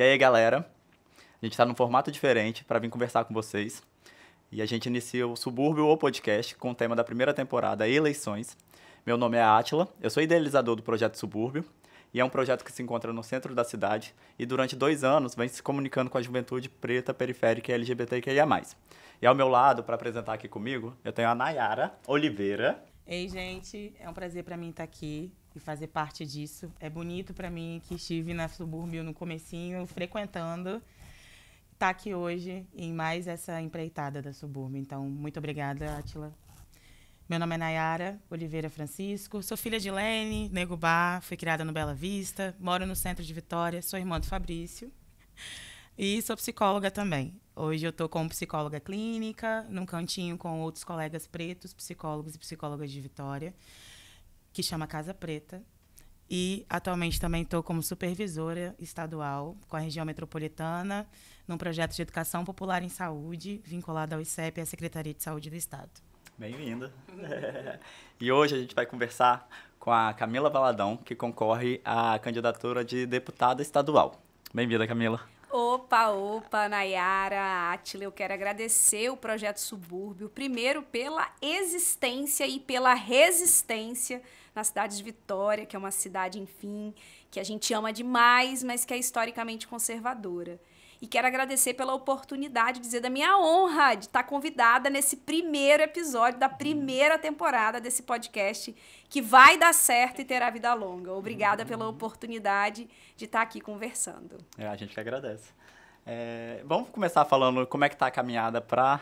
E aí, galera, a gente está num formato diferente para vir conversar com vocês. E a gente inicia o Subúrbio, o podcast, com o tema da primeira temporada, eleições. Meu nome é Átila, eu sou idealizador do projeto Subúrbio, e é um projeto que se encontra no centro da cidade e durante 2 anos vem se comunicando com a juventude preta, periférica e LGBTQIA+. E ao meu lado, para apresentar aqui comigo, eu tenho a Nayara Oliveira. Ei, gente, é um prazer para mim estar aqui e fazer parte disso. É bonito para mim que estive na Subúrbio no comecinho, frequentando, estar aqui hoje em mais essa empreitada da Subúrbio. Então, muito obrigada, Átila. Meu nome é Nayara Oliveira Francisco, sou filha de Lene, Nego Bar, fui criada no Bela Vista, moro no centro de Vitória, sou irmã do Fabrício e sou psicóloga também. Hoje eu estou como psicóloga clínica, num cantinho com outros colegas pretos, psicólogos e psicólogas de Vitória, que chama Casa Preta. E atualmente também estou como supervisora estadual com a região metropolitana, num projeto de educação popular em saúde, vinculado ao ICEP e à Secretaria de Saúde do Estado. Bem-vinda. E hoje a gente vai conversar com a Camila Valadão, que concorre à candidatura de deputada estadual. Bem-vinda, Camila. Opa, Nayara, Átila, eu quero agradecer o Projeto Subúrbio, primeiro pela existência e pela resistência na cidade de Vitória, que é uma cidade, enfim, que a gente ama demais, mas que é historicamente conservadora. E quero agradecer pela oportunidade de dizer da minha honra de estar convidada nesse primeiro episódio da primeira temporada desse podcast, que vai dar certo e terá vida longa. Obrigada pela oportunidade de estar aqui conversando. A gente que agradece. Vamos começar falando como é que está a caminhada para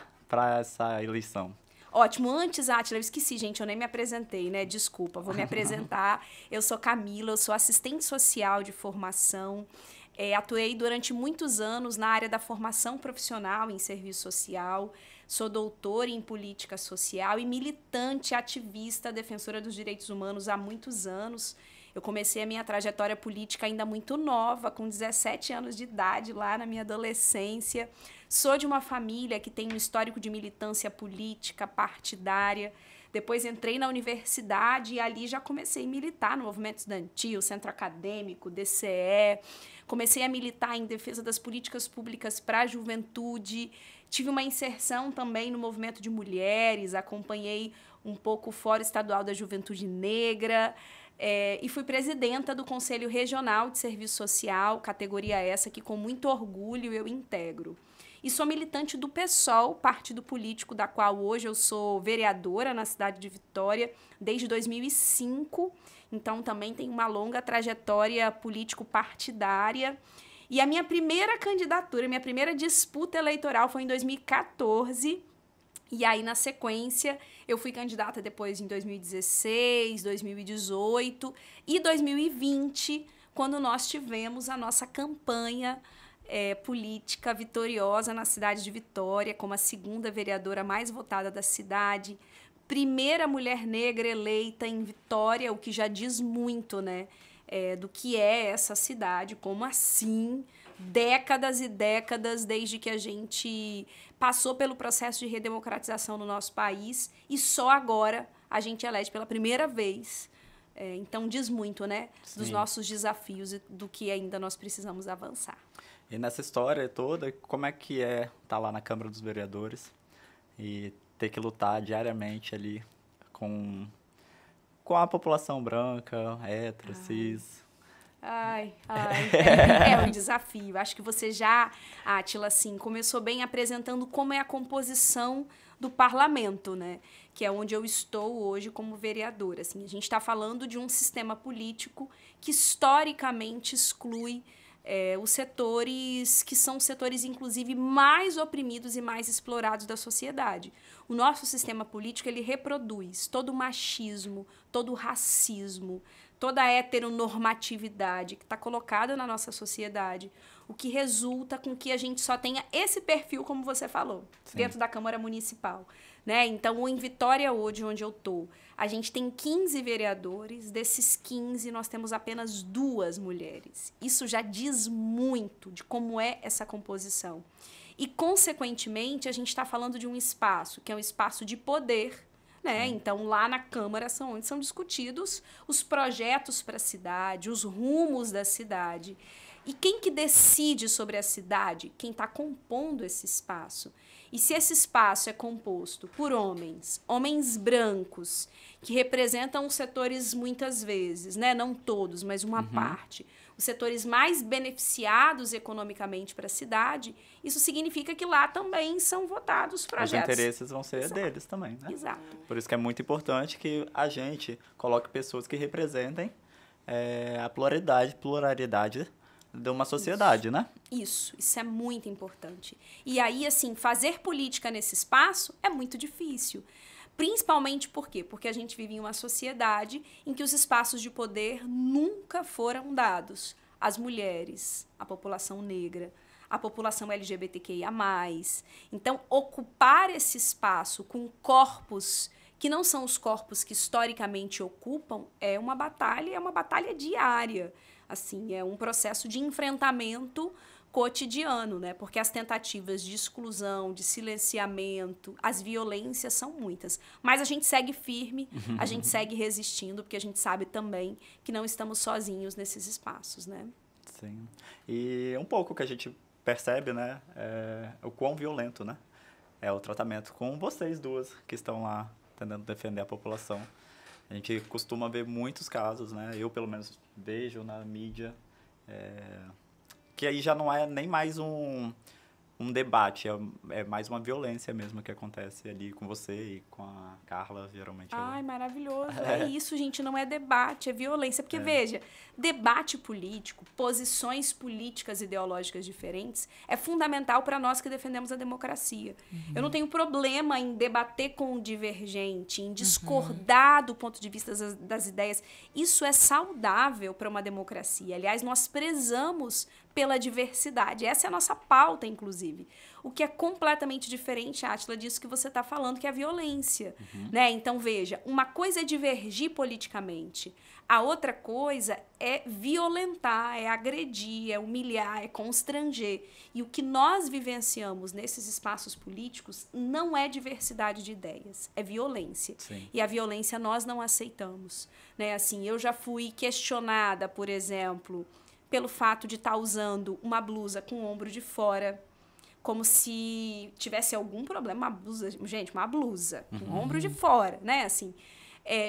essa eleição. Ótimo. Antes, Átila, eu esqueci, gente, eu nem me apresentei, né? Desculpa, vou me apresentar. Eu sou Camila, eu sou assistente social de formação. Atuei durante muitos anos na área da formação profissional em serviço social, sou doutora em política social e militante, ativista, defensora dos direitos humanos há muitos anos. Eu comecei a minha trajetória política ainda muito nova, com 17 anos de idade, lá na minha adolescência. Sou de uma família que tem um histórico de militância política, partidária. Depois entrei na universidade e ali já comecei a militar no movimento estudantil, centro acadêmico, DCE. Comecei a militar em defesa das políticas públicas para a juventude. Tive uma inserção também no movimento de mulheres, acompanhei um pouco o Fórum Estadual da Juventude Negra e fui presidenta do Conselho Regional de Serviço Social, categoria essa que com muito orgulho eu integro. E sou militante do PSOL, partido político da qual hoje eu sou vereadora na cidade de Vitória desde 2005. Então, também tenho uma longa trajetória político-partidária. E a minha primeira candidatura, minha primeira disputa eleitoral foi em 2014. E aí, na sequência, eu fui candidata depois em 2016, 2018 e 2020, quando nós tivemos a nossa campanha política vitoriosa na cidade de Vitória, como a segunda vereadora mais votada da cidade, primeira mulher negra eleita em Vitória, o que já diz muito, né, do que é essa cidade, como assim, décadas e décadas desde que a gente passou pelo processo de redemocratização no nosso país e só agora a gente elege pela primeira vez. Então diz muito, né, dos nossos desafios e do que ainda nós precisamos avançar. E nessa história toda, como é que estar lá na Câmara dos Vereadores e ter que lutar diariamente ali com a população branca, hétero, cis? É um desafio. Acho que você já, Átila, assim, começou bem apresentando como é a composição do parlamento, né? Que é onde eu estou hoje como vereadora. Assim, a gente está falando de um sistema político que historicamente exclui os setores que são os setores, inclusive, mais oprimidos e mais explorados da sociedade. O nosso sistema político, ele reproduz todo o machismo, todo o racismo, toda a heteronormatividade que está colocada na nossa sociedade, o que resulta com que a gente só tenha esse perfil, como você falou, dentro da Câmara Municipal. Né? Então, em Vitória, hoje, onde eu estou, a gente tem 15 vereadores, desses 15 nós temos apenas 2 mulheres. Isso já diz muito de como é essa composição. E, consequentemente, a gente está falando de um espaço, que é um espaço de poder, né? Então, lá na Câmara onde são discutidos os projetos para a cidade, os rumos da cidade. E quem que decide sobre a cidade? Quem está compondo esse espaço. E se esse espaço é composto por homens brancos, que representam os setores muitas vezes, né? Não todos, mas uma parte, os setores mais beneficiados economicamente para a cidade, isso significa que lá também são votados projetos. Os interesses vão ser deles também, né? Exato. Por isso que é muito importante que a gente coloque pessoas que representem a pluralidade de uma sociedade, né? Isso é muito importante. E aí, assim, fazer política nesse espaço é muito difícil. Principalmente por quê? Porque a gente vive em uma sociedade em que os espaços de poder nunca foram dados às mulheres, à população negra, à população LGBTQIA+. Então, ocupar esse espaço com corpos que não são os corpos que historicamente ocupam é uma batalha diária. Assim, é um processo de enfrentamento cotidiano, né? Porque as tentativas de exclusão, de silenciamento, as violências são muitas. Mas a gente segue firme, a gente segue resistindo, porque a gente sabe também que não estamos sozinhos nesses espaços, né? Sim. E um pouco que a gente percebe, né? É o quão violento, né? É o tratamento com vocês duas que estão lá tentando defender a população. A gente costuma ver muitos casos, né? Eu, pelo menos, vejo na mídia, que aí já não é nem mais um debate, é mais uma violência mesmo que acontece ali com você e com a Carla, geralmente. Ai, maravilhoso. É isso, gente, não é debate, é violência. Porque, veja, debate político, posições políticas ideológicas diferentes é fundamental para nós que defendemos a democracia. Eu não tenho problema em debater com o divergente, em discordar do ponto de vista das ideias. Isso é saudável para uma democracia. Aliás, nós prezamos pela diversidade. Essa é a nossa pauta, inclusive. O que é completamente diferente, Átila, disso que você está falando, que é a violência. Né? Então, veja, uma coisa é divergir politicamente, a outra coisa é violentar, é agredir, é humilhar, é constranger. E o que nós vivenciamos nesses espaços políticos não é diversidade de ideias, é violência. Sim. E a violência nós não aceitamos. Né? Assim, eu já fui questionada, por exemplo, pelo fato de estar usando uma blusa com o ombro de fora, como se tivesse algum problema. Uma blusa, gente, uma blusa com o ombro de fora, né? Assim,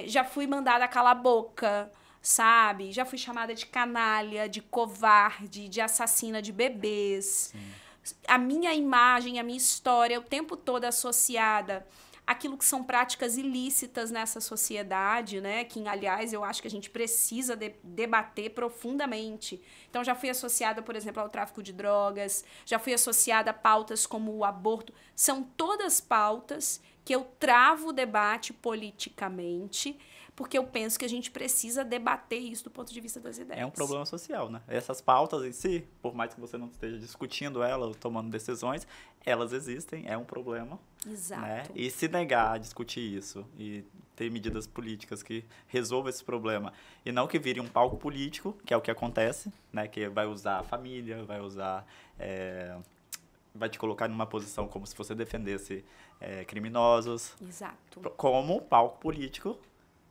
já fui mandada calar a boca, sabe? Já fui chamada de canalha, de covarde, de assassina de bebês. Sim. A minha imagem, a minha história, o tempo todo associada aquilo que são práticas ilícitas nessa sociedade, né? Que, aliás, eu acho que a gente precisa debater profundamente. Então, já fui associada, por exemplo, ao tráfico de drogas, já fui associada a pautas como o aborto. São todas pautas que eu travo o debate politicamente, porque eu penso que a gente precisa debater isso do ponto de vista das ideias. É um problema social, né? Essas pautas em si, por mais que você não esteja discutindo elas, tomando decisões, elas existem, é um problema. Exato. Né? E se negar a discutir isso e ter medidas políticas que resolvam esse problema e não que vire um palco político, que é o que acontece, né? Que vai usar a família, vai usar... vai te colocar numa posição como se você defendesse criminosos. Exato. Como palco político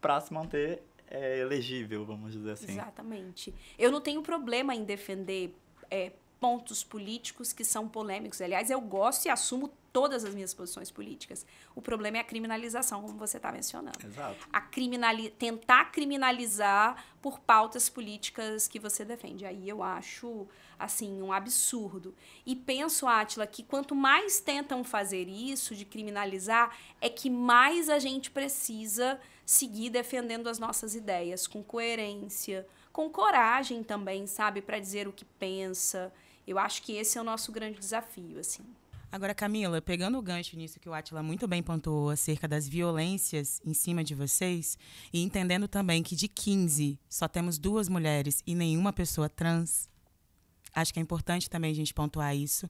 para se manter elegível, vamos dizer assim. Exatamente. Eu não tenho problema em defender pontos políticos que são polêmicos. Aliás, eu gosto e assumo todas as minhas posições políticas. O problema é a criminalização, como você está mencionando. Exato. Tentar criminalizar por pautas políticas que você defende. Aí eu acho, assim, um absurdo. E penso, Átila, que quanto mais tentam fazer isso, de criminalizar, é que mais a gente precisa seguir defendendo as nossas ideias com coerência, com coragem também, sabe, para dizer o que pensa. Eu acho que esse é o nosso grande desafio, assim. Agora, Camila, pegando o gancho nisso que o Átila muito bem pontuou acerca das violências em cima de vocês e entendendo também que de 15 só temos 2 mulheres e nenhuma pessoa trans, acho que é importante também a gente pontuar isso.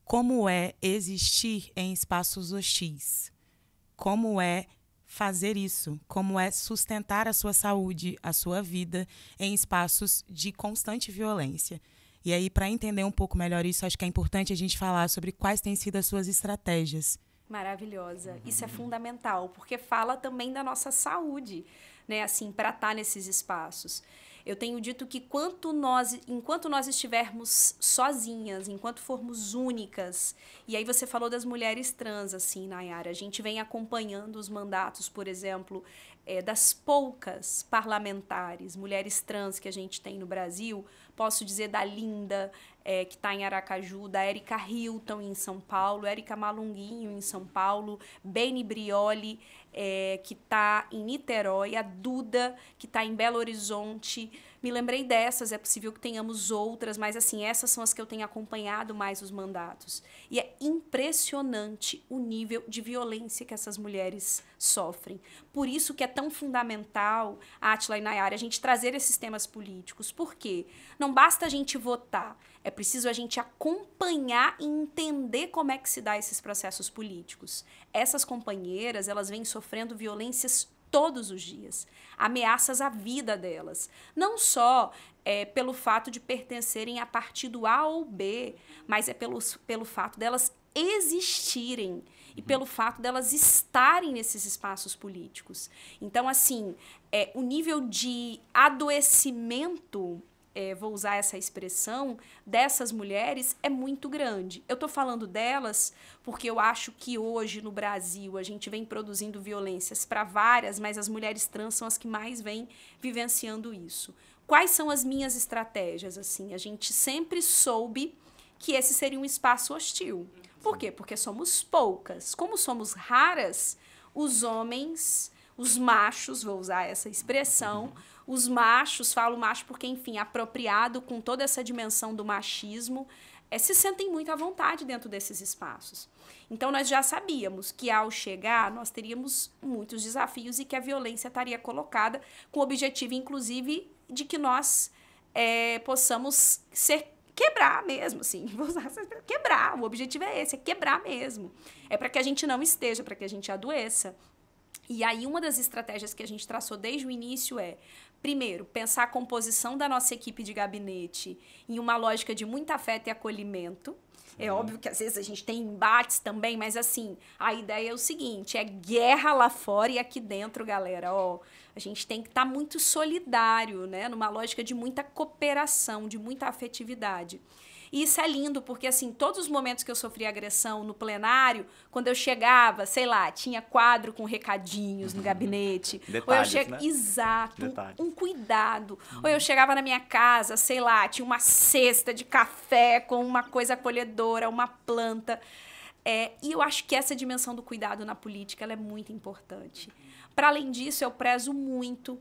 Como é existir em espaços hostis? Como é fazer isso? Como é sustentar a sua saúde, a sua vida em espaços de constante violência? E aí, para entender um pouco melhor isso, acho que é importante a gente falar sobre quais têm sido as suas estratégias. Maravilhosa. Isso é fundamental, porque fala também da nossa saúde, né? Assim, para estar nesses espaços. Eu tenho dito que enquanto nós estivermos sozinhas, enquanto formos únicas, e aí você falou das mulheres trans, assim, Nayara, a gente vem acompanhando os mandatos, por exemplo, das poucas parlamentares, mulheres trans que a gente tem no Brasil. Posso dizer da Linda, que está em Aracaju, da Érica Hilton em São Paulo, Érica Malunguinho em São Paulo, Beni Brioli, que está em Niterói, a Duda, que está em Belo Horizonte. Me lembrei dessas, é possível que tenhamos outras, mas assim, essas são as que eu tenho acompanhado mais os mandatos. E é impressionante o nível de violência que essas mulheres sofrem. Por isso que é tão fundamental, Átila e Nayara, a gente trazer esses temas políticos. Por quê? Não basta a gente votar, é preciso a gente acompanhar e entender como é que se dá esses processos políticos. Essas companheiras, elas vêm sofrendo violências todos os dias, ameaças à vida delas. Não só pelo fato de pertencerem a partido A ou B, mas é pelo fato delas existirem e pelo fato delas estarem nesses espaços políticos. Então, assim, o nível de adoecimento, vou usar essa expressão, dessas mulheres é muito grande. Eu estou falando delas porque eu acho que hoje no Brasil a gente vem produzindo violências para várias, mas as mulheres trans são as que mais vêm vivenciando isso. Quais são as minhas estratégias? Assim, a gente sempre soube que esse seria um espaço hostil. Por quê? Porque somos poucas. Como somos raras, os homens, os machos, vou usar essa expressão, os machos, falo macho porque, enfim, apropriado com toda essa dimensão do machismo, se sentem muito à vontade dentro desses espaços. Então, nós já sabíamos que, ao chegar, nós teríamos muitos desafios e que a violência estaria colocada com o objetivo, inclusive, de que nós possamos quebrar mesmo, assim, vou usar essa expressão, quebrar. O objetivo é esse, é quebrar mesmo. É para que a gente não esteja, para que a gente adoeça. E aí, uma das estratégias que a gente traçou desde o início primeiro, pensar a composição da nossa equipe de gabinete em uma lógica de muito afeto e acolhimento. É óbvio que às vezes a gente tem embates também, mas assim, a ideia é o seguinte, é guerra lá fora e aqui dentro, galera, a gente tem que estar muito solidário, né? Numa lógica de muita cooperação, de muita afetividade. E isso é lindo, porque, assim, todos os momentos que eu sofri agressão no plenário, quando eu chegava, sei lá, tinha quadro com recadinhos no gabinete. Detalhes, ou eu né? Exato, um cuidado. Ou eu chegava na minha casa, sei lá, tinha uma cesta de café com uma coisa acolhedora, uma planta. E eu acho que essa dimensão do cuidado na política ela é muito importante. Para além disso, eu prezo muito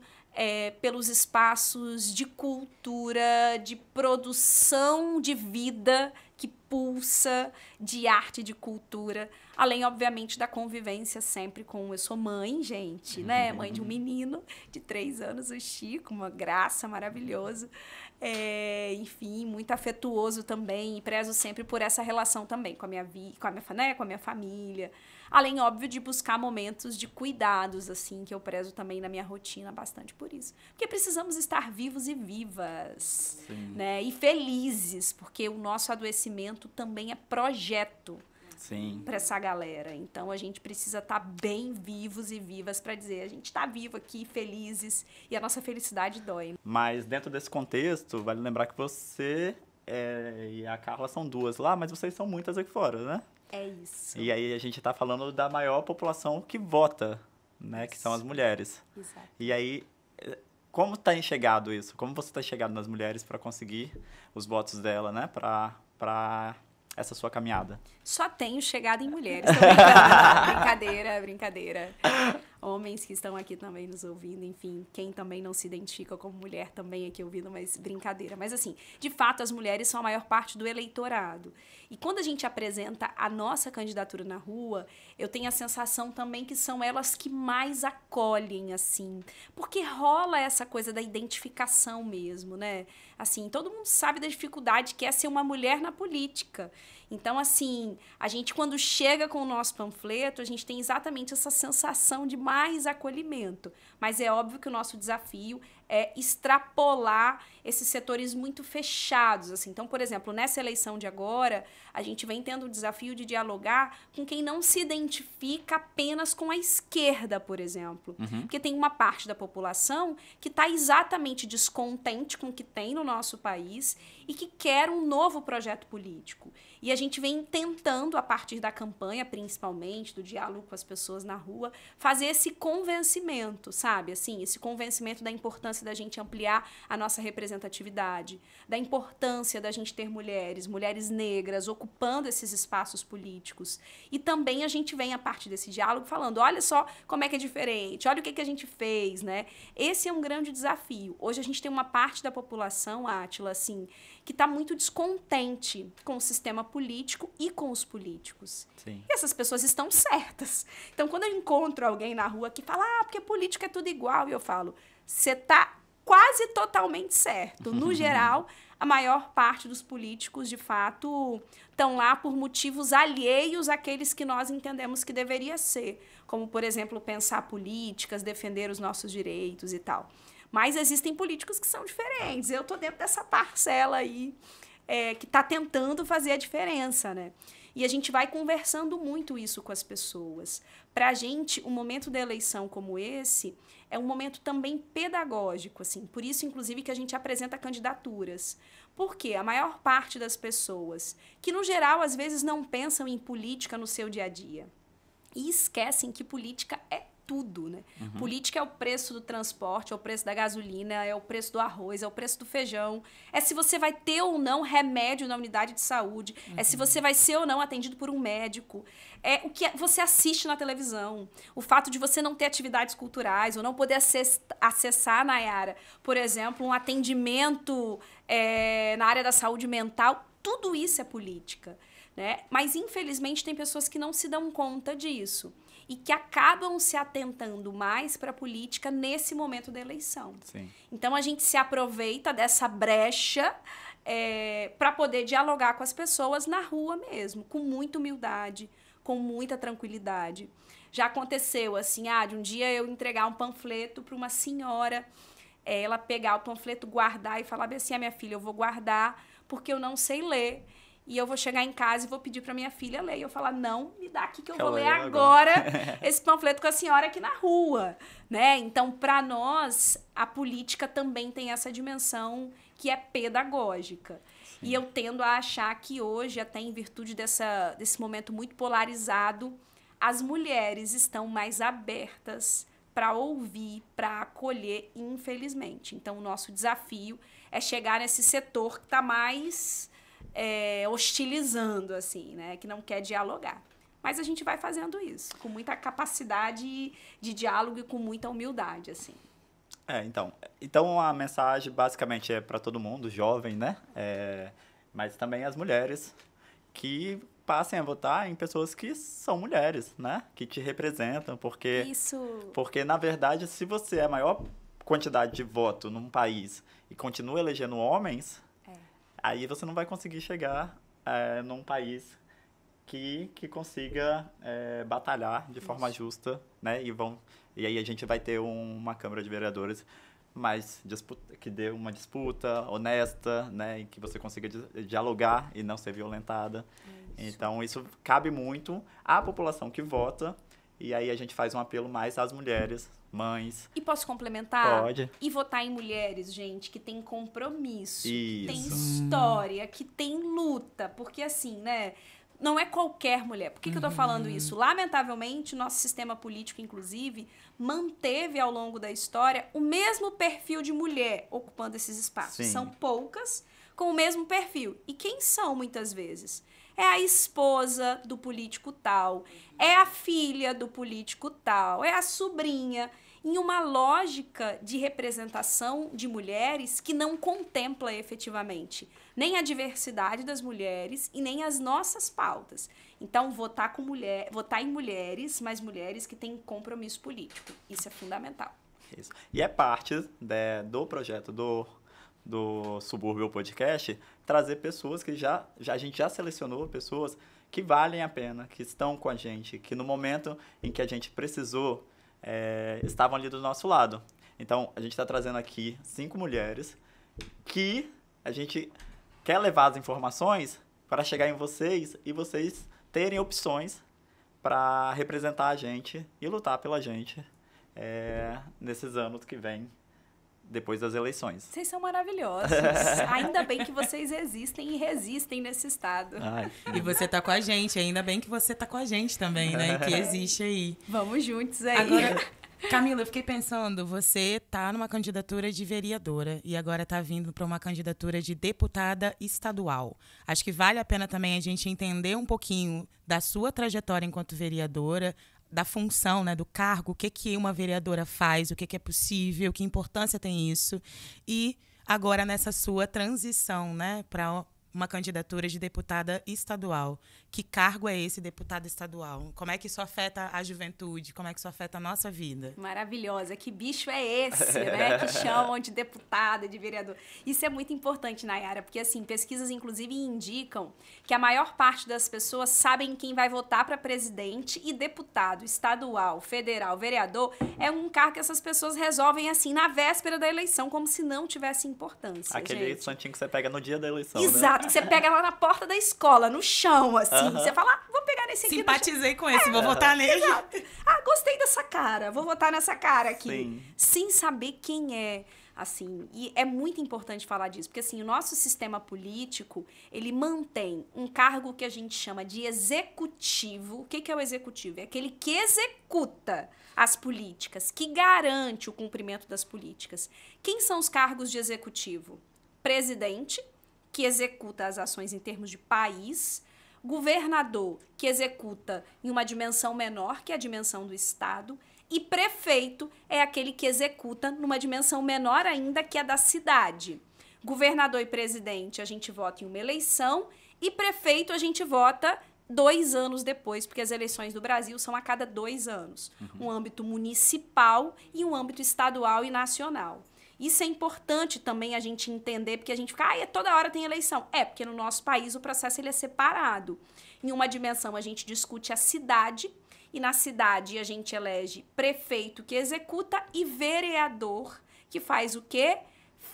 pelos espaços de cultura, de produção de vida que pulsa, de arte, de cultura, além, obviamente, da convivência sempre com... Eu sou mãe, gente, né? Mãe de um menino de 3 anos, o Chico, uma graça, maravilhoso. Enfim, muito afetuoso também, e prezo sempre por essa relação também com a minha família. Além, óbvio, de buscar momentos de cuidados, assim, que eu prezo também na minha rotina bastante por isso. Porque precisamos estar vivos e vivas, né? E felizes, porque o nosso adoecimento também é projeto para essa galera. Então, a gente precisa estar bem vivos e vivas para dizer, a gente está vivo aqui, felizes, e a nossa felicidade dói. Mas dentro desse contexto, vale lembrar que você e a Carla são 2 lá, mas vocês são muitas aqui fora, né? É isso. E aí a gente está falando da maior população que vota, né? Que são as mulheres. Exato. E aí, como está enxergado isso? Como você está enxergado nas mulheres para conseguir os votos dela, né? Para essa sua caminhada? Só tenho chegado em mulheres. Tô brincando. Brincadeira. Homens que estão aqui também nos ouvindo, enfim, quem também não se identifica como mulher também aqui ouvindo, mas brincadeira. Mas assim, de fato, as mulheres são a maior parte do eleitorado. E quando a gente apresenta a nossa candidatura na rua, eu tenho a sensação também que são elas que mais acolhem, assim. Porque rola essa coisa da identificação mesmo, né? Assim, todo mundo sabe da dificuldade que é ser uma mulher na política. Então, assim, a gente quando chega com o nosso panfleto, a gente tem exatamente essa sensação de mais acolhimento. Mas é óbvio que o nosso desafio extrapolar esses setores muito fechados, assim. Então, por exemplo, nessa eleição de agora, a gente vem tendo o desafio de dialogar com quem não se identifica apenas com a esquerda, por exemplo. Porque tem uma parte da população que está exatamente descontente com o que tem no nosso país e que quer um novo projeto político. E a gente vem tentando, a partir da campanha, principalmente, do diálogo com as pessoas na rua, fazer esse convencimento, sabe? Assim, esse convencimento da importância da gente ampliar a nossa representatividade, da importância da gente ter mulheres negras, ocupando esses espaços políticos. E também a gente vem, a partir desse diálogo, falando, olha só como é que é diferente, olha o que a gente fez, né? Esse é um grande desafio. Hoje a gente tem uma parte da população, Átila, assim, que está muito descontente com o sistema político e com os políticos. Sim. E essas pessoas estão certas. Então, quando eu encontro alguém na rua que fala, porque política é tudo igual, e eu falo, você está quase totalmente certo. No geral, a maior parte dos políticos, de fato, estão lá por motivos alheios àqueles que nós entendemos que deveria ser. Como, por exemplo, pensar políticas, defender os nossos direitos e tal. Mas existem políticos que são diferentes. Eu estou dentro dessa parcela aí que está tentando fazer a diferença, né? E a gente vai conversando muito isso com as pessoas. Para a gente, um momento da eleição como esse é um momento também pedagógico, assim. Por isso, inclusive, que a gente apresenta candidaturas. Porque a maior parte das pessoas, que no geral, às vezes, não pensam em política no seu dia a dia, e esquecem que política é tudo, né? Política é o preço do transporte, é o preço da gasolina, é o preço do arroz, é o preço do feijão, é se você vai ter ou não remédio na unidade de saúde, é se você vai ser ou não atendido por um médico, é o que você assiste na televisão, o fato de você não ter atividades culturais ou não poder acessar, Nayara, por exemplo, um atendimento na área da saúde mental, tudo isso é política, né? Mas, infelizmente, tem pessoas que não se dão conta disso e que acabam se atentando mais para a política nesse momento da eleição. Sim. Então, a gente se aproveita dessa brecha para poder dialogar com as pessoas na rua mesmo, com muita humildade, com muita tranquilidade. Já aconteceu, assim, de um dia eu entregar um panfleto para uma senhora, ela pegar o panfleto, guardar e falar bem assim, minha filha, eu vou guardar porque eu não sei ler. E eu vou chegar em casa e vou pedir para minha filha ler. E eu falar, não, me dá aqui que eu vou ler agora esse panfleto com a senhora aqui na rua, né? Então, para nós, a política também tem essa dimensão que é pedagógica. Sim. E eu tendo a achar que hoje, até em virtude desse momento muito polarizado, as mulheres estão mais abertas para ouvir, para acolher, infelizmente. Então, o nosso desafio é chegar nesse setor que está mais hostilizando, assim, né? Que não quer dialogar. Mas a gente vai fazendo isso, com muita capacidade de diálogo e com muita humildade, assim. Então a mensagem basicamente é para todo mundo, jovem, né? Mas também as mulheres que passem a votar em pessoas que são mulheres, né? Que te representam, porque... Isso. Porque, na verdade, se você é a maior quantidade de voto num país e continua elegendo homens... Aí você não vai conseguir chegar num país que consiga batalhar de forma justa, né? E aí a gente vai ter uma Câmara de Vereadores que dê uma disputa honesta, né? E que você consiga dialogar e não ser violentada. Então, isso cabe muito à população que vota. E aí a gente faz um apelo mais às mulheres, mães. E posso complementar? Pode. E votar em mulheres, gente, que tem compromisso, que tem Isso. história, que tem luta. Porque assim, né? Não é qualquer mulher. Por que eu tô falando isso? Lamentavelmente, o nosso sistema político, inclusive, manteve ao longo da história o mesmo perfil de mulher ocupando esses espaços. Sim. São poucas com o mesmo perfil. E quem são, muitas vezes? É a esposa do político tal, é a filha do político tal, é a sobrinha, em uma lógica de representação de mulheres que não contempla efetivamente nem a diversidade das mulheres e nem as nossas pautas. Então, votar em mulheres, mas mulheres que têm compromisso político. Isso é fundamental. Isso. E é parte do projeto do Subúrbio Podcast, trazer pessoas que a gente já selecionou, pessoas que valem a pena, que estão com a gente, que no momento em que a gente precisou, estavam ali do nosso lado. Então, a gente está trazendo aqui 5 mulheres que a gente quer levar as informações para chegar em vocês e vocês terem opções para representar a gente e lutar pela gente nesses anos que vêm depois das eleições. Vocês são maravilhosos. Ainda bem que vocês existem e resistem nesse estado. Ai, E você tá com a gente, ainda bem que você tá com a gente também, né? Que existe aí. Vamos juntos aí. Agora, Camila, eu fiquei pensando, você tá numa candidatura de vereadora e agora tá vindo para uma candidatura de deputada estadual. Acho que vale a pena também a gente entender um pouquinho da sua trajetória enquanto vereadora, da função, né, do cargo, o que uma vereadora faz, o que é possível, que importância tem isso. E agora nessa sua transição, né, para uma candidatura de deputada estadual. Que cargo é esse, deputada estadual? Como é que isso afeta a juventude? Como é que isso afeta a nossa vida? Maravilhosa. Que bicho é esse, né? Que chamam de deputada, de vereador. Isso é muito importante, Nayara, porque, assim, pesquisas, inclusive, indicam que a maior parte das pessoas sabem quem vai votar para presidente e deputado estadual, federal, vereador, é um cargo que essas pessoas resolvem, assim, na véspera da eleição, como se não tivesse importância, aquele gente. santinho que você pega no dia da eleição, Exato, né? que você pega lá na porta da escola, no chão, assim. Você fala, vou pegar nesse aqui. Simpatizei com esse, vou votar nele. Exato. Gostei dessa cara, vou votar nessa cara aqui. Sim. Sem saber quem é, assim. E é muito importante falar disso, porque, assim, o nosso sistema político, ele mantém um cargo que a gente chama de executivo. O que é o executivo? É aquele que executa as políticas, que garante o cumprimento das políticas. Quem são os cargos de executivo? Presidente, que executa as ações em termos de país, governador, que executa em uma dimensão menor, que é a dimensão do Estado, e prefeito é aquele que executa numa dimensão menor ainda, que é da cidade. Governador e presidente a gente vota em uma eleição, e prefeito a gente vota 2 anos depois, porque as eleições do Brasil são a cada 2 anos. Um âmbito municipal e um âmbito estadual e nacional. Isso é importante também a gente entender, porque a gente fica, toda hora tem eleição. Porque no nosso país o processo ele é separado. Em uma dimensão a gente discute a cidade, e na cidade a gente elege prefeito que executa e vereador que faz o quê?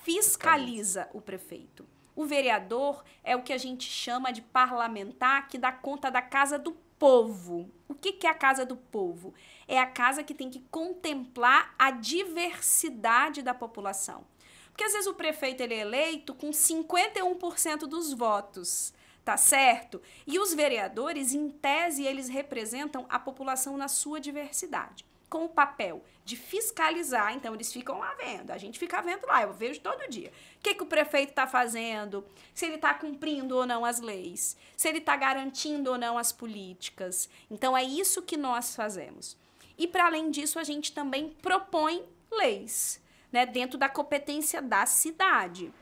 Fiscaliza o prefeito. O vereador é o que a gente chama de parlamentar, que dá conta da casa do povo. O que é a casa do povo? É a casa que tem que contemplar a diversidade da população. Porque às vezes o prefeito ele é eleito com 51% dos votos, tá certo? E os vereadores, em tese, eles representam a população na sua diversidade, com o papel de fiscalizar. Então, eles ficam lá vendo, a gente fica vendo lá, eu vejo todo dia. O que o prefeito está fazendo, se ele está cumprindo ou não as leis, se ele está garantindo ou não as políticas. Então, é isso que nós fazemos. E, para além disso, a gente também propõe leis, né, dentro da competência da cidade.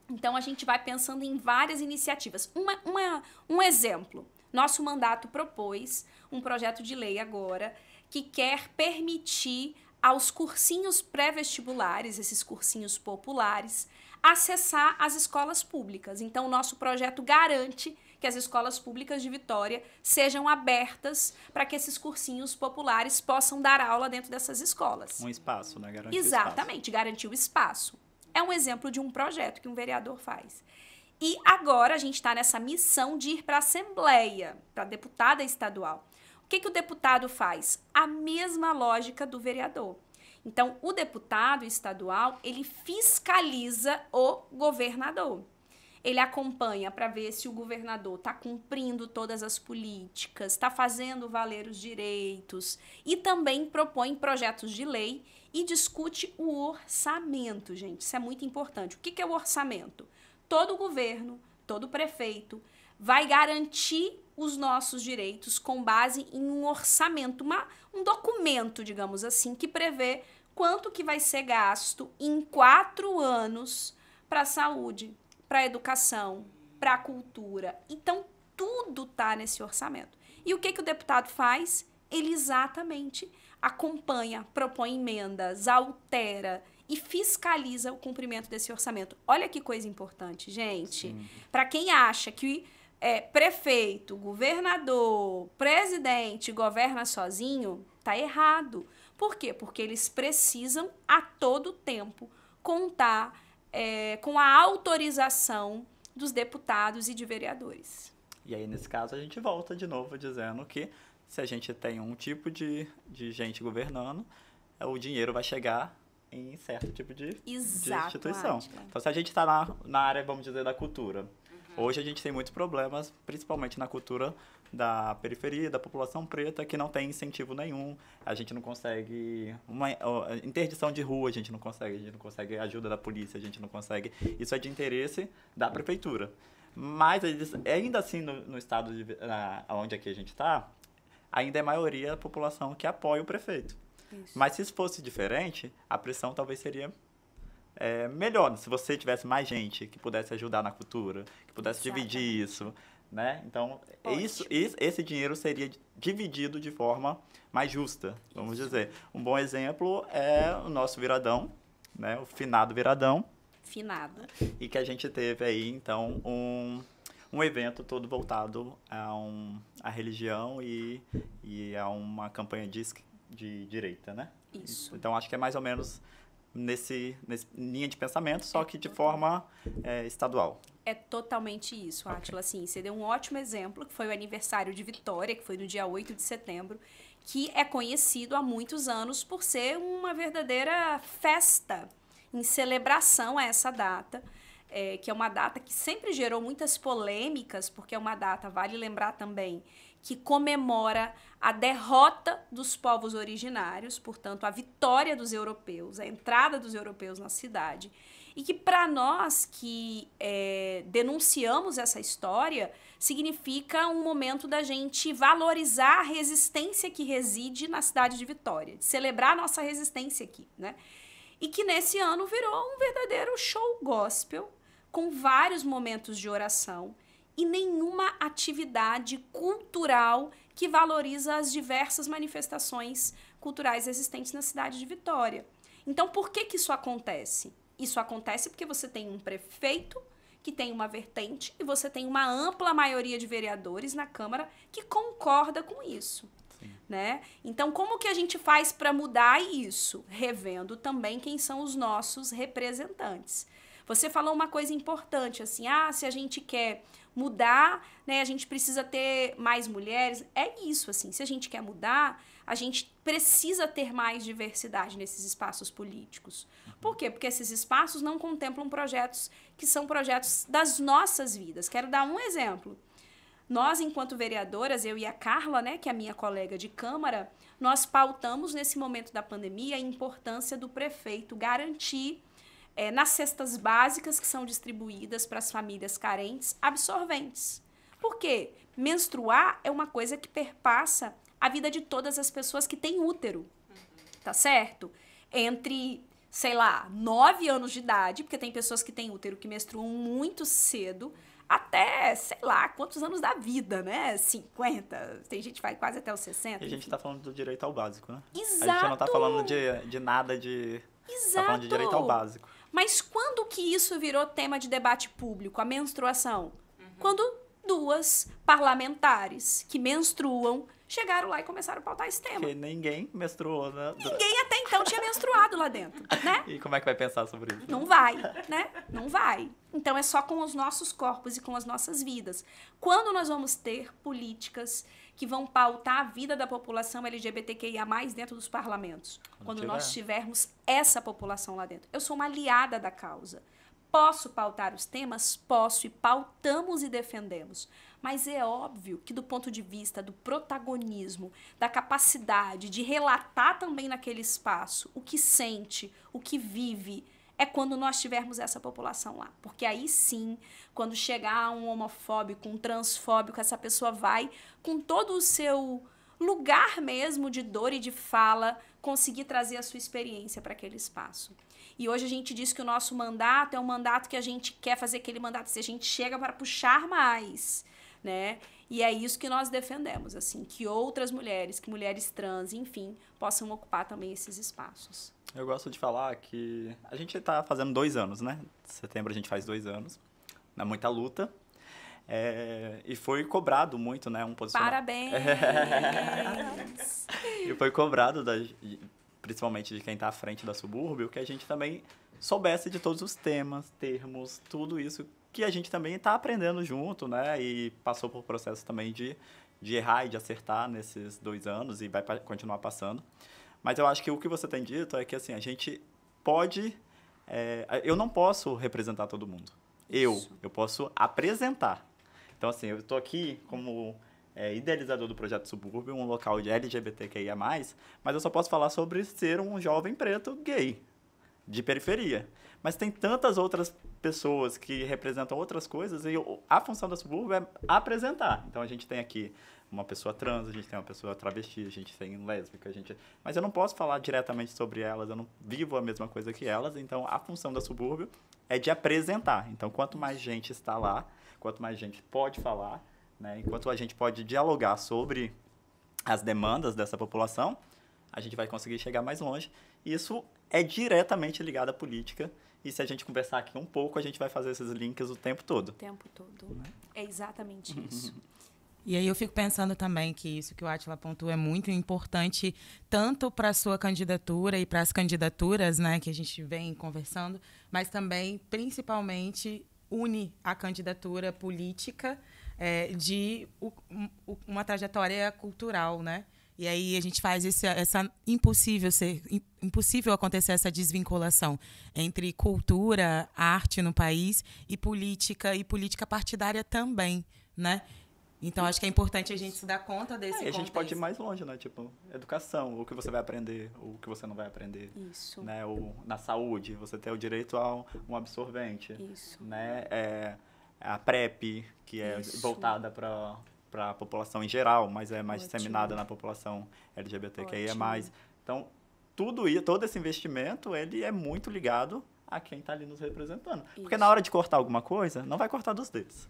Então, a gente vai pensando em várias iniciativas. Um exemplo, nosso mandato propôs um projeto de lei agora que quer permitir aos cursinhos pré-vestibulares, esses cursinhos populares, acessar as escolas públicas. Então, o nosso projeto garante que as escolas públicas de Vitória sejam abertas para que esses cursinhos populares possam dar aula dentro dessas escolas. Um espaço, né? Garantir Exatamente, garantir o espaço. É um exemplo de um projeto que um vereador faz. E agora a gente está nessa missão de ir para a Assembleia, para a deputada estadual. O que o deputado faz? A mesma lógica do vereador. Então, o deputado estadual, ele fiscaliza o governador. Ele acompanha para ver se o governador está cumprindo todas as políticas, está fazendo valer os direitos e também propõe projetos de lei e discute o orçamento, gente. Isso é muito importante. O que é o orçamento? Todo governo, todo prefeito vai garantir os nossos direitos com base em um orçamento, um documento, digamos assim, que prevê quanto que vai ser gasto em 4 anos para a saúde, para a educação, para a cultura. Então, tudo está nesse orçamento. E o que o deputado faz? Ele exatamente acompanha, propõe emendas, altera e fiscaliza o cumprimento desse orçamento. Olha que coisa importante, gente. Para quem acha que prefeito, governador, presidente governa sozinho, tá errado. Por quê? Porque eles precisam, a todo tempo, contar com a autorização dos deputados e de vereadores. E aí, nesse caso, a gente volta de novo dizendo que se a gente tem um tipo de gente governando, o dinheiro vai chegar em certo tipo de instituição. Átila. Então, se a gente está na área, vamos dizer, da cultura, hoje a gente tem muitos problemas, principalmente na cultura da periferia, da população preta, que não tem incentivo nenhum. A gente não consegue interdição de rua, a gente não consegue ajuda da polícia, a gente não consegue. Isso é de interesse da prefeitura. Mas ainda assim, no estado onde aqui a gente está, ainda é a maioria da população que apoia o prefeito. Isso. Mas se isso fosse diferente, a pressão talvez seria melhor. Se você tivesse mais gente que pudesse ajudar na cultura, que pudesse dividir isso, né? Então, esse dinheiro seria dividido de forma mais justa, vamos dizer. Um bom exemplo é o nosso Viradão, né? O finado Viradão. Finado. E que a gente teve aí, então, um evento todo voltado à religião e a uma campanha de direita, né? Isso. Então, acho que é mais ou menos nesse linha de pensamento, só que de forma estadual. É totalmente isso, Átila. Assim, você deu um ótimo exemplo, que foi o aniversário de Vitória, que foi no dia 8 de setembro, que é conhecido há muitos anos por ser uma verdadeira festa em celebração a essa data, que é uma data que sempre gerou muitas polêmicas, porque é uma data, vale lembrar também, que comemora a derrota dos povos originários, portanto, a vitória dos europeus, a entrada dos europeus na cidade. E que para nós que denunciamos essa história, significa um momento da gente valorizar a resistência que reside na cidade de Vitória, de celebrar a nossa resistência aqui, né? E que nesse ano virou um verdadeiro show gospel, com vários momentos de oração e nenhuma atividade cultural que valoriza as diversas manifestações culturais existentes na cidade de Vitória. Então, por que isso acontece? Isso acontece porque você tem um prefeito que tem uma vertente e você tem uma ampla maioria de vereadores na Câmara que concorda com isso. Né? Então, como que a gente faz para mudar isso? Revendo também quem são os nossos representantes. Você falou uma coisa importante, assim, se a gente quer mudar, né, a gente precisa ter mais mulheres. É isso, assim, se a gente quer mudar, a gente precisa ter mais diversidade nesses espaços políticos. Por quê? Porque esses espaços não contemplam projetos que são projetos das nossas vidas. Quero dar um exemplo. Nós, enquanto vereadoras, eu e a Carla, né, que é a minha colega de Câmara, nós pautamos nesse momento da pandemia a importância do prefeito garantir nas cestas básicas que são distribuídas para as famílias carentes, absorventes. Por quê? Menstruar é uma coisa que perpassa a vida de todas as pessoas que têm útero, tá certo? Entre, sei lá, 9 anos de idade, porque tem pessoas que têm útero que menstruam muito cedo, até, sei lá, quantos anos da vida, né? 50, tem gente que vai quase até os 60. E a gente está falando do direito ao básico, né? Exato. A gente não está falando de nada de... Exato. Tá falando de direito ao básico. Mas quando que isso virou tema de debate público, a menstruação? Quando 2 parlamentares que menstruam chegaram lá e começaram a pautar esse tema. Porque ninguém menstruou, né? Ninguém até então tinha menstruado lá dentro, né? E como é que vai pensar sobre isso? Não vai, né? Não vai. Então é só com os nossos corpos e com as nossas vidas. Quando nós vamos ter políticas que vão pautar a vida da população LGBTQIA+, dentro dos parlamentos? Quando nós tivermos essa população lá dentro. Eu sou uma aliada da causa. Posso pautar os temas? Posso, e pautamos e defendemos. Mas é óbvio que do ponto de vista do protagonismo, da capacidade de relatar também naquele espaço o que sente, o que vive, é quando nós tivermos essa população lá. Porque aí sim, quando chegar um homofóbico, um transfóbico, essa pessoa vai, com todo o seu lugar mesmo de dor e de fala, conseguir trazer a sua experiência para aquele espaço. E hoje a gente diz que o nosso mandato é um mandato que a gente quer fazer aquele mandato, se a gente chega para puxar mais, né? E é isso que nós defendemos, assim, que outras mulheres, que mulheres trans, enfim, possam ocupar também esses espaços. Eu gosto de falar que a gente está fazendo 2 anos, né? Em setembro a gente faz 2 anos, na muita luta. E foi cobrado muito, né? Um posicionamento. Parabéns! E foi cobrado principalmente de quem está à frente da Subúrbio, que a gente também soubesse de todos os temas, termos, tudo isso que a gente também está aprendendo junto, né? E passou por processo também de errar e de acertar nesses 2 anos e vai continuar passando. Mas eu acho que o que você tem dito é que, assim, a gente pode... eu não posso representar todo mundo. Eu posso apresentar. Então, assim, eu estou aqui como idealizador do Projeto Subúrbio, um local de LGBTQIA+, mas eu só posso falar sobre ser um jovem preto gay, de periferia. Mas tem tantas outras pessoas que representam outras coisas e a função da Subúrbio é apresentar. Então, a gente tem aqui uma pessoa trans, a gente tem uma pessoa travesti, a gente tem lésbica, mas eu não posso falar diretamente sobre elas, eu não vivo a mesma coisa que elas, então a função da Subúrbio é de apresentar. Então, quanto mais gente está lá, quanto mais gente pode falar, né, enquanto a gente pode dialogar sobre as demandas dessa população, a gente vai conseguir chegar mais longe. Isso é diretamente ligado à política. E se a gente conversar aqui um pouco, a gente vai fazer esses links o tempo todo. O tempo todo. É exatamente isso. E aí eu fico pensando também que isso que o Átila pontuou é muito importante, tanto para a sua candidatura e para as candidaturas, né, que a gente vem conversando, mas também, principalmente, une a candidatura política de uma trajetória cultural, né? E aí a gente faz impossível acontecer essa desvinculação entre cultura, arte no país e política partidária também, né? Então, acho que é importante a gente se dar conta desse contexto. E a gente pode ir mais longe, né? Tipo, educação, o que você vai aprender, o que você não vai aprender. Isso. Né? Na saúde, você tem o direito a um absorvente. Isso. Né? A PrEP, que é voltada para a população em geral, mas é mais disseminada na população LGBTQIA+. Então, todo esse investimento, ele é muito ligado a quem está ali nos representando. Isso. Porque na hora de cortar alguma coisa, não vai cortar dos dedos.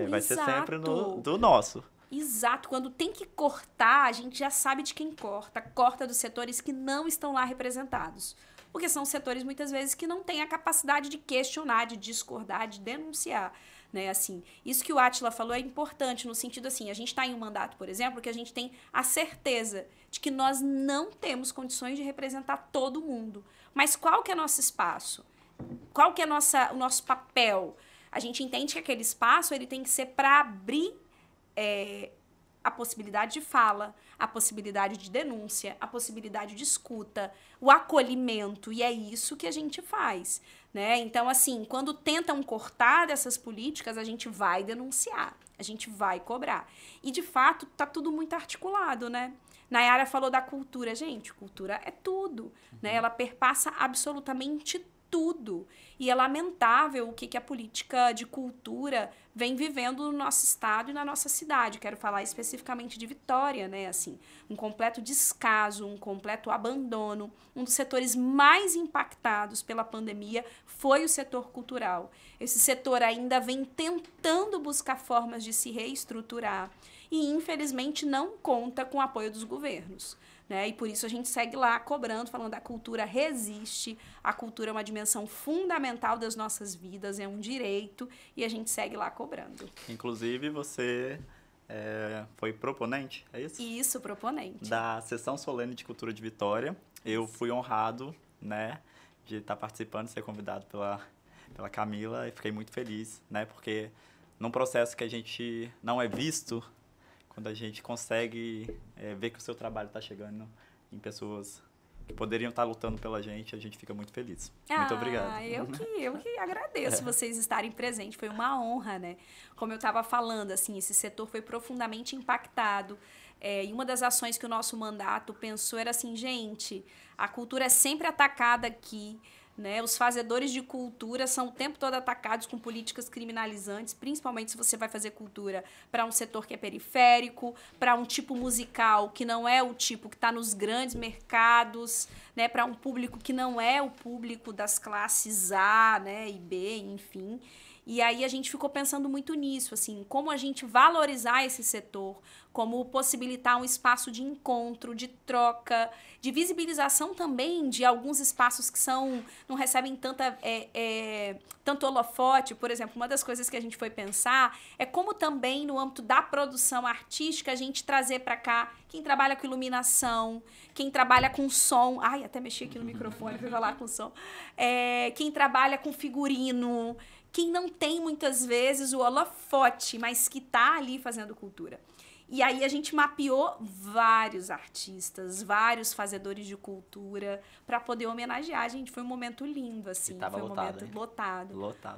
Vai ser sempre do nosso. Exato. Quando tem que cortar, a gente já sabe de quem corta. Corta dos setores que não estão lá representados. Porque são setores, muitas vezes, que não têm a capacidade de questionar, de discordar, de denunciar. Né, assim, isso que o Átila falou é importante, no sentido assim, a gente está em um mandato, por exemplo, que a gente tem a certeza de que nós não temos condições de representar todo mundo. Mas qual que é nosso espaço? Qual que é o nosso papel? A gente entende que aquele espaço ele tem que ser para abrir a possibilidade de fala, a possibilidade de denúncia, a possibilidade de escuta, o acolhimento, e é isso que a gente faz. Né? Então, assim, quando tentam cortar dessas políticas, a gente vai denunciar, a gente vai cobrar. E, de fato, tá tudo muito articulado, né? Nayara falou da cultura. Gente, cultura é tudo, né? Ela perpassa absolutamente tudo. E é lamentável o que a política de cultura vem vivendo no nosso estado e na nossa cidade. Quero falar especificamente de Vitória, né? Assim, um completo descaso, um completo abandono. Um dos setores mais impactados pela pandemia foi o setor cultural. Esse setor ainda vem tentando buscar formas de se reestruturar e, infelizmente, não conta com o apoio dos governos. Né? E por isso a gente segue lá cobrando, falando a cultura resiste, a cultura é uma dimensão fundamental das nossas vidas, é um direito, e a gente segue lá cobrando. Inclusive, você foi proponente, é isso? Isso, proponente. Da Sessão Solene de Cultura de Vitória. Eu fui honrado, né, de estar participando, de ser convidado pela Camila, e fiquei muito feliz, né, porque num processo que a gente não é visto, quando a gente consegue ver que o seu trabalho está chegando em pessoas que poderiam estar lutando pela gente, a gente fica muito feliz. Muito obrigado. Eu que agradeço vocês estarem presentes. Foi uma honra, né? Como eu estava falando, assim, esse setor foi profundamente impactado. E uma das ações que o nosso mandato pensou era assim, gente, a cultura é sempre atacada aqui. Né? Os fazedores de cultura são o tempo todo atacados com políticas criminalizantes, principalmente se você vai fazer cultura para um setor que é periférico, para um tipo musical que não é o tipo que está nos grandes mercados, né? Para um público que não é o público das classes A, né? E B, enfim. E aí a gente ficou pensando muito nisso, assim, como a gente valorizar esse setor, como possibilitar um espaço de encontro, de troca, de visibilização também de alguns espaços que não recebem tanto holofote. Por exemplo, uma das coisas que a gente foi pensar é como também no âmbito da produção artística a gente trazer para cá quem trabalha com iluminação, quem trabalha com som, ai, até mexi aqui no microfone para falar com som, quem trabalha com figurino, quem não tem muitas vezes o holofote, mas que está ali fazendo cultura. E aí a gente mapeou vários artistas, vários fazedores de cultura para poder homenagear. Gente, foi um momento lindo, assim. Foi um momento lotado.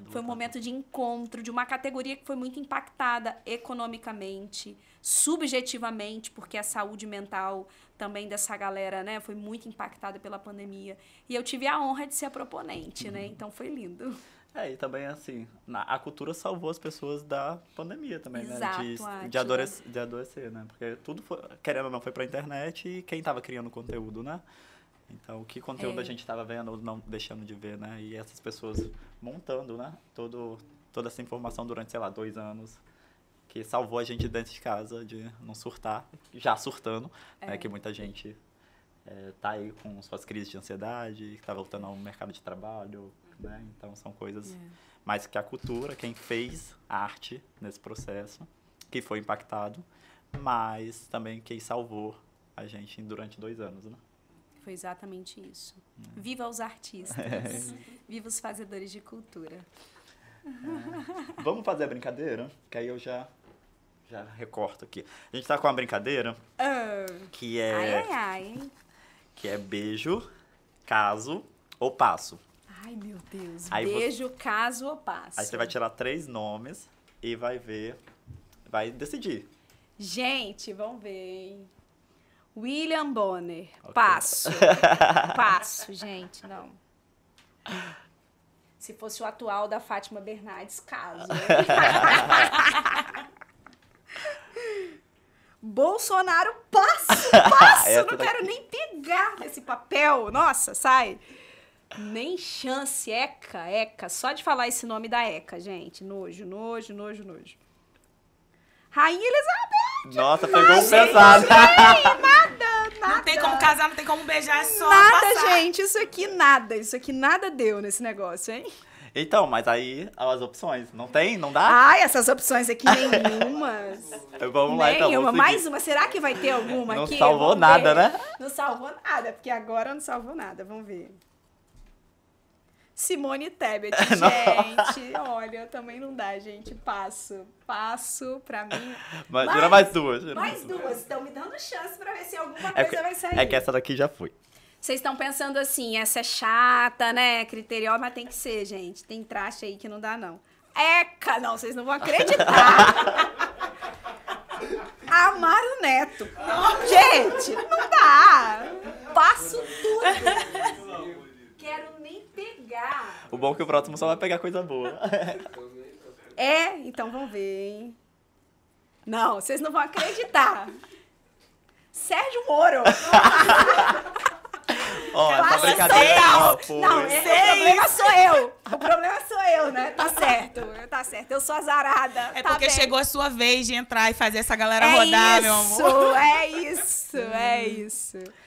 Foi um momento de encontro de uma categoria que foi muito impactada economicamente, subjetivamente, porque a saúde mental também dessa galera, né, foi muito impactada pela pandemia. E eu tive a honra de ser a proponente, né? Então foi lindo. E também, assim, a cultura salvou as pessoas da pandemia também, exato, né? De adoecer, né? Porque tudo, querendo ou não, foi pra internet e quem tava criando conteúdo, né? Então, que conteúdo a gente tava vendo ou não deixando de ver, né? E essas pessoas montando, né? Toda essa informação durante, sei lá, 2 anos, que salvou a gente dentro de casa de não surtar, já surtando, né? Que muita gente tá aí com suas crises de ansiedade, que tá voltando ao mercado de trabalho, né? Então são coisas mais que a cultura, quem fez a arte nesse processo, que foi impactado, mas também quem salvou a gente durante 2 anos, né? Foi exatamente isso. Viva os artistas, viva os fazedores de cultura. Vamos fazer a brincadeira? Que aí eu já recorto aqui. A gente tá com uma brincadeira que que é beijo, caso ou passo. Ai, meu Deus. Aí beijo, caso ou passo. Aí você vai tirar 3 nomes e vai decidir. Gente, vamos ver, hein? William Bonner. Okay. Passo. Passo, gente, não. Se fosse o atual da Fátima Bernardes, caso. Bolsonaro, passo. Não quero nem pegar nesse papel. Nossa, sai. Nem chance, Eca. Só de falar esse nome da Eca, gente. Nojo. Rainha Elizabeth. Nossa, pegou um pesado. Nada. Não tem como casar, não tem como beijar, é só nada, passar. Gente. Isso aqui nada deu nesse negócio, hein? Então, mas aí as opções, não tem? Não dá? Ai, essas opções aqui nenhumas. Vamos lá, então. Nenhuma. Mais uma. Será que vai ter alguma aqui? Não salvou nada, né? Não salvou nada, porque agora não salvou nada. Vamos ver. Simone Tebet, gente. Olha, também não dá, gente. Passo pra mim. Mas tira mais 2. Mais 2. Estão me dando chance pra ver se alguma coisa vai sair. É que essa daqui já foi. Vocês estão pensando assim, essa é chata, né? Criterial, mas tem que ser, gente. Tem traste aí que não dá, não. Eca! Não, vocês não vão acreditar. Amaro Neto. Gente, não dá. Passo tudo. Quero nem pegar. O bom é que o próximo só vai pegar coisa boa. Então vamos ver, hein? Não, vocês não vão acreditar. Sérgio Moro. Essa brincadeira foi. Não, o problema sou eu, né? Tá certo. Eu sou azarada. É porque chegou a sua vez de entrar e fazer essa galera rodar, meu amor. É isso.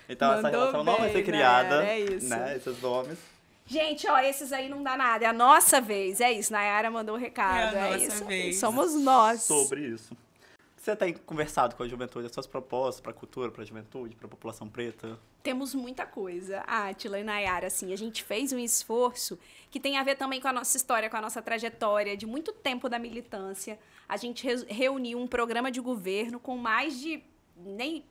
Então essa relação não vai ser criada, né? Esses nomes. Gente, esses aí não dá nada. É a nossa vez. É isso. Nayara mandou um recado. É a nossa vez. Somos nós. Sobre isso. Você tem conversado com a juventude, as suas propostas para a cultura, para a juventude, para a população preta? Temos muita coisa. Atila e Nayara, assim, a gente fez um esforço que tem a ver também com a nossa história, com a nossa trajetória de muito tempo da militância. A gente reuniu um programa de governo com mais de...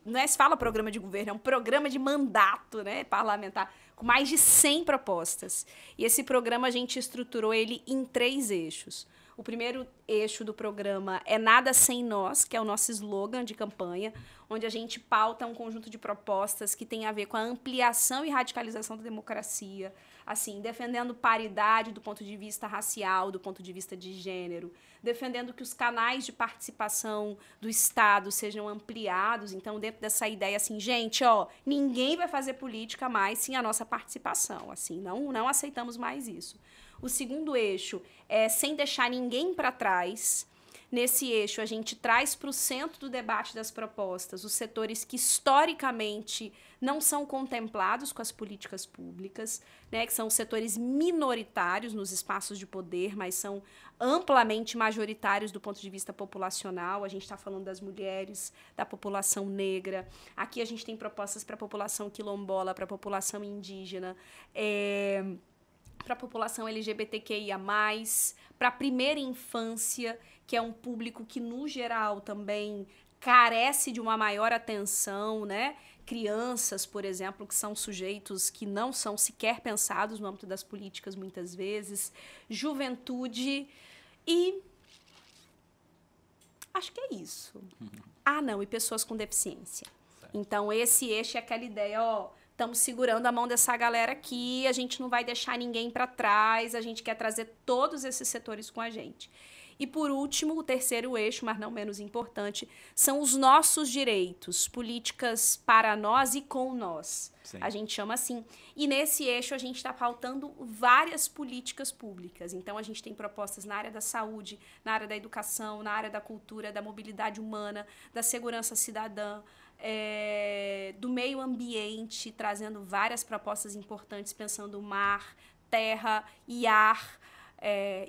não é se fala programa de governo, é um programa de mandato, né, parlamentar, com mais de 100 propostas. E esse programa a gente estruturou ele em 3 eixos. O primeiro eixo do programa é Nada Sem Nós, que é o nosso slogan de campanha, onde a gente pauta um conjunto de propostas que tem a ver com a ampliação e radicalização da democracia, assim, defendendo paridade do ponto de vista racial, do ponto de vista de gênero, defendendo que os canais de participação do Estado sejam ampliados. Então, dentro dessa ideia, assim, gente, ninguém vai fazer política mais sem a nossa participação, assim, não aceitamos mais isso. O segundo eixo é sem deixar ninguém para trás. Nesse eixo, a gente traz para o centro do debate das propostas os setores que, historicamente, não são contemplados com as políticas públicas, né, que são os setores minoritários nos espaços de poder, mas são amplamente majoritários do ponto de vista populacional. A gente está falando das mulheres, da população negra. Aqui a gente tem propostas para a população quilombola, para a população indígena, para a população LGBTQIA+, para a primeira infância, que é um público que, no geral, também carece de uma maior atenção, né? Crianças, por exemplo, que são sujeitos que não são sequer pensados no âmbito das políticas, muitas vezes. Juventude e... acho que é isso. Ah, não, e pessoas com deficiência. Certo. Então, esse eixo é aquela ideia, ó... estamos segurando a mão dessa galera aqui, a gente não vai deixar ninguém para trás, a gente quer trazer todos esses setores com a gente. E, por último, o terceiro eixo, mas não menos importante, são os nossos direitos, políticas para nós e com nós. Sim. A gente chama assim. E, nesse eixo, a gente está pautando várias políticas públicas. Então, a gente tem propostas na área da saúde, na área da educação, na área da cultura, da mobilidade humana, da segurança cidadã, do meio ambiente, trazendo várias propostas importantes, pensando mar, terra e ar,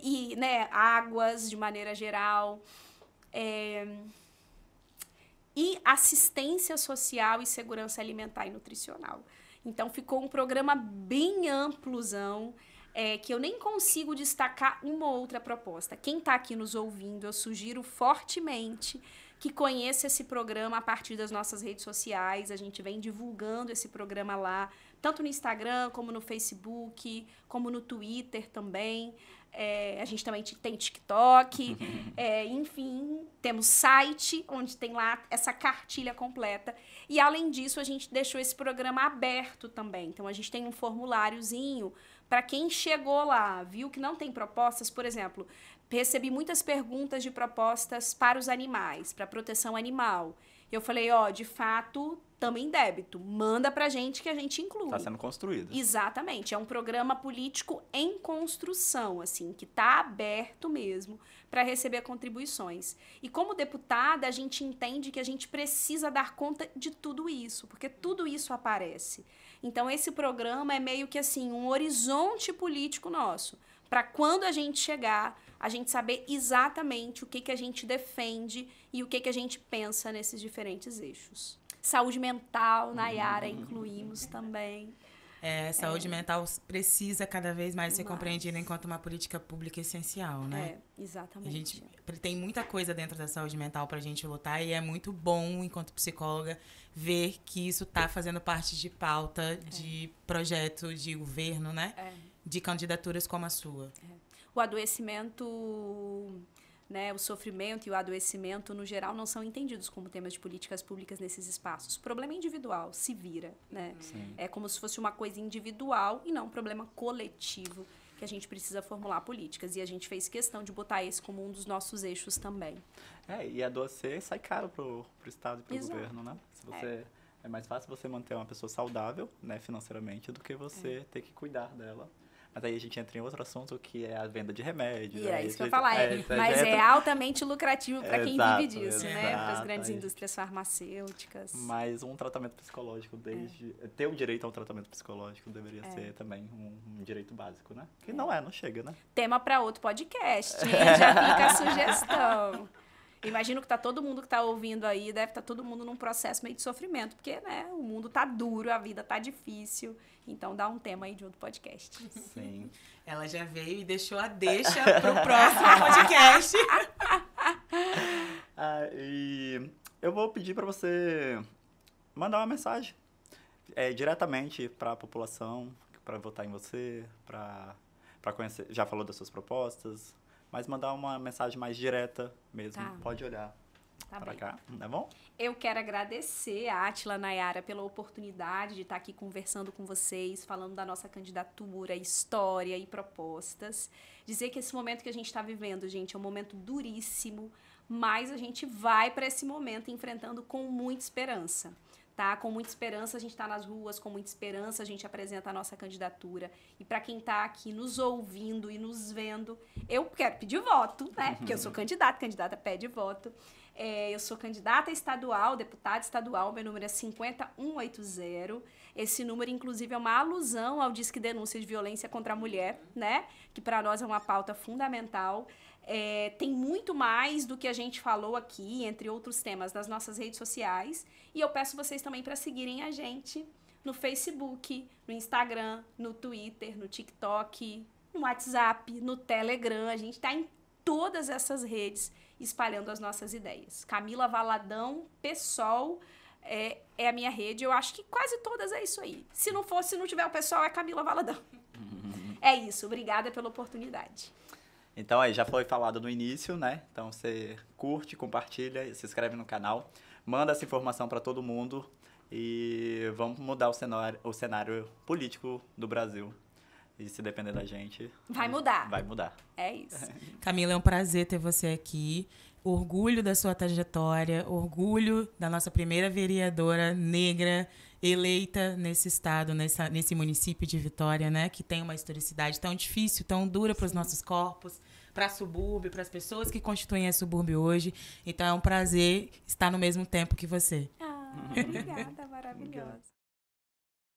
e, né, águas de maneira geral, e assistência social e segurança alimentar e nutricional. Então, ficou um programa bem amplozão, que eu nem consigo destacar uma ou outra proposta. Quem está aqui nos ouvindo, eu sugiro fortemente que conheça esse programa a partir das nossas redes sociais. A gente vem divulgando esse programa lá, tanto no Instagram, como no Facebook, como no Twitter também. A gente também tem TikTok, enfim, temos site, onde tem lá essa cartilha completa. E, além disso, a gente deixou esse programa aberto também. Então, a gente tem um formuláriozinho para quem chegou lá, viu que não tem propostas, por exemplo... Recebi muitas perguntas de propostas para os animais, para a proteção animal. Eu falei, de fato, estamos em débito. Manda pra gente que a gente inclui. Está sendo construído. Exatamente. É um programa político em construção, assim, que está aberto mesmo para receber contribuições. E, como deputada, a gente entende que a gente precisa dar conta de tudo isso, porque tudo isso aparece. Então, esse programa é meio que, assim, um horizonte político nosso, para quando a gente chegar, a gente saber exatamente o que a gente defende e o que a gente pensa nesses diferentes eixos. Saúde mental, Nayara, incluímos também. Saúde mental precisa cada vez mais ser compreendida enquanto uma política pública essencial, né? Exatamente. A gente tem muita coisa dentro da saúde mental pra gente lutar e é muito bom, enquanto psicóloga, ver que isso tá fazendo parte de pauta, de projeto de governo, né? De candidaturas como a sua. O adoecimento, né, o sofrimento e o adoecimento, no geral, não são entendidos como temas de políticas públicas nesses espaços. O problema é individual, se vira, né? Sim. É como se fosse uma coisa individual e não um problema coletivo que a gente precisa formular políticas. E a gente fez questão de botar esse como um dos nossos eixos também. E adoecer sai caro pro Estado e pro governo, né? Se você... É mais fácil você manter uma pessoa saudável, né, financeiramente, do que você ter que cuidar dela. Mas aí a gente entra em outro assunto, que é a venda de remédios. E é isso que eu ia falar. Mas é altamente lucrativo para quem vive disso, né? Para as grandes indústrias farmacêuticas. Mas um tratamento psicológico, ter o direito a um tratamento psicológico deveria ser também um direito básico, né? Que não chega, né? Tema para outro podcast, hein? Já fica a sugestão. Imagino que tá todo mundo que tá ouvindo aí, deve estar todo mundo num processo meio de sofrimento, porque, né, o mundo tá duro, a vida tá difícil. Então, dá um tema aí de outro podcast. Sim. Ela já veio e deixou a deixa pro próximo podcast. E eu vou pedir para você mandar uma mensagem diretamente para a população, para votar em você, para conhecer. Já falou das suas propostas, mas mandar uma mensagem mais direta mesmo. Tá. Pode olhar para cá, tá bom? Eu quero agradecer a Átila, Nayara, pela oportunidade de estar aqui conversando com vocês, falando da nossa candidatura, história e propostas. Dizer que esse momento que a gente está vivendo, gente, é um momento duríssimo, mas a gente vai para esse momento enfrentando com muita esperança. tá? Com muita esperança a gente está nas ruas, com muita esperança a gente apresenta a nossa candidatura. E para quem está aqui nos ouvindo e nos vendo, eu quero pedir voto, né? Porque eu sou candidata pede voto. Eu sou candidata estadual, deputada estadual, meu número é 50180. Esse número, inclusive, é uma alusão ao Disque Denúncia de Violência contra a Mulher, né? Que para nós é uma pauta fundamental. Tem muito mais do que a gente falou aqui, entre outros temas, nas nossas redes sociais. E eu peço vocês também para seguirem a gente no Facebook, no Instagram, no Twitter, no TikTok, no WhatsApp, no Telegram. A gente está em todas essas redes espalhando as nossas ideias. Camila Valadão, PSOL, é a minha rede. Eu acho que quase todas é isso aí. Se não tiver o PSOL, é Camila Valadão. É isso. Obrigada pela oportunidade. Então aí, já foi falado no início, né? Então você curte, compartilha, se inscreve no canal, manda essa informação para todo mundo e vamos mudar o cenário político do Brasil. E se depender da gente... Vai mudar. Vai mudar. É isso. Camila, é um prazer ter você aqui. Orgulho da sua trajetória, orgulho da nossa primeira vereadora negra eleita nesse estado, nesse município de Vitória, né? Que tem uma historicidade tão difícil, tão dura para os nossos corpos, para a subúrbio, para as pessoas que constituem a subúrbio hoje. Então é um prazer estar no mesmo tempo que você. Obrigada, maravilhosa.